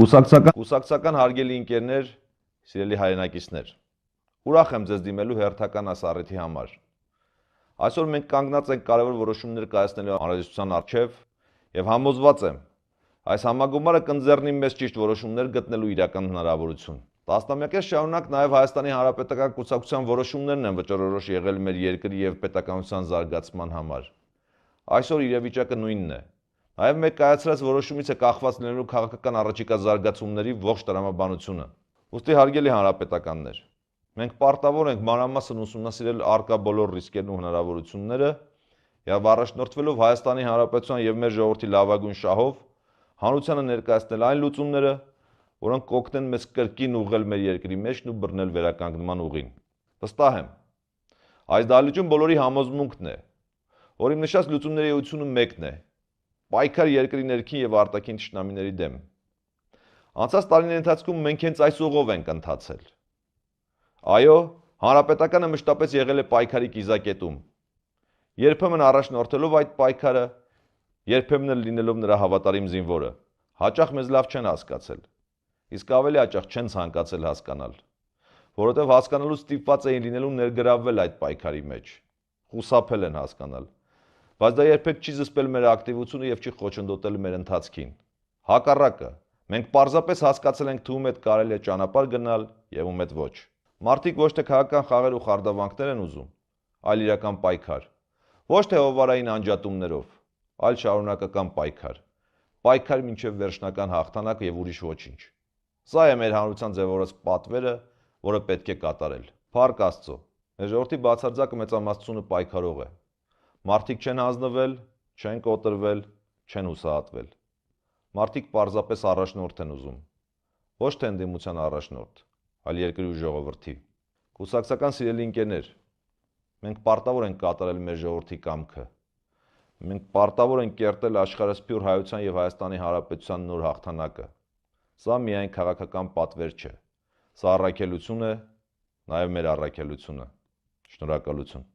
Կուսակցական հարգելի ընկերներ, սիրելի հայրենակիցներ, ուրախ եմ ձեզ դիմելու հերթական այս առիթի համար։ Այսօր մենք կանգնած ենք կարևոր որոշումներ կայացնելու անհրաժեշտության առջև եւ համոզված եմ, այս համագումարը կընձեռնի մեզ ճիշտ որոշումներ գտնելու իրական հնարավորություն։ Տասնամյակներ շարունակ նաև Հայաստանի Հանրապետական կուսակցության որոշումներն են վճռորոշ եղել մեր երկրի եւ պետականության զարգացման համար։ Այսօր իրավիճակը նույնն է։ Նաև մեր կայացրած որոշումից է կախված լինելու քաղաքական առաջիկա զարգացումների ողջ տրամաբանությունը։ Ուստի հարգելի հանրապետականներ, մենք պարտավոր ենք մանրամասն ուսումնասիրել առկա բոլոր ռիսկերն ու հնարավորությունները եւ առաջնորդվելով Հայաստանի Հանրապետության եւ մեր ժողովրդի լավագույն շահով հանրությանը ներկայացնել այն լուծումները, որոնք կօգնեն մեզ կրկին ուղղել մեր երկրի մեջն ու բռնել վերականգնման ուղին։ Վստահ եմ, այս դահլիճում բոլորի համոզմունքն է, որ իմ նշած լուծումների էությունը մեկն է՝ պայքար երկրի ներքին եւ արտաքին թշնամիների դեմ։ Անցած տարիների ընթացքում մենք հենց այս ուղով ենք ընթացել։ Այո, հանրապետականը մշտապես եղել է պայքարի կիզակետում, երբեմն առաջնորդելով այդ պայքարը, երբեմն էլ լինելով նրա հավատարիմ զինվորը։ Հաճախ մեզ լավ չեն հասկացել, իսկ ավելի հաճախ չեն ցանկացել հասկանալ, որովհետև հասկանալուց ստիպված էին լինելու ներգրավվել այդ պայքարի մեջ, խուսափել են հասկանալ, բայց դա երբեք չի զսպել մեր ակտիվությունը եւ չի խոչընդոտել մեր ընթացքին։ Հակառակը, մենք պարզապես հասկացել ենք, թե ում հետ կարելի է ճանապարհ գնալ եւ ում հետ ոչ։ Մարդիկ ոչ թե քաղաքական խաղեր ու խարդավանքներ են ուզում, այլ իրական պայքար։ Ոչ թե հովվարային անջատումներով, այլ շարունակական պայքար։ Պայքար մինչև վերջնական հաղթանակ եւ ուրիշ ոչինչ։ Սա է մեր հանրության ձևավորած պատվերը, որը պետք է կատարել։ Փառք Աստծո, մեր ժողովրդի բացարձակ մեծամասնությունը պայքարող է։ Մարդիկ չեն հանձնվել, չեն կոտրվել, չեն հուսահատվել։ Մարդիկ պարզապես առաջնորդ են ուզում։ Ոչ թե ընդդիմության առաջնորդ, այլ երկրի ու ժողովրդի։ Կուսակցական սիրելի ընկերներ, մենք պարտավոր ենք կատարել մեր ժողովրդի կամքը։ Մենք պարտավոր ենք կերտել աշխարհասփյուռ հայության եւ Հայաստանի Հանրապետության նոր հաղթանակը։ Սա միայն քաղաքական պատվեր չէ։ Սա առաքելություն է, նաեւ մեր առաքելությունը։ Շնորհակալություն։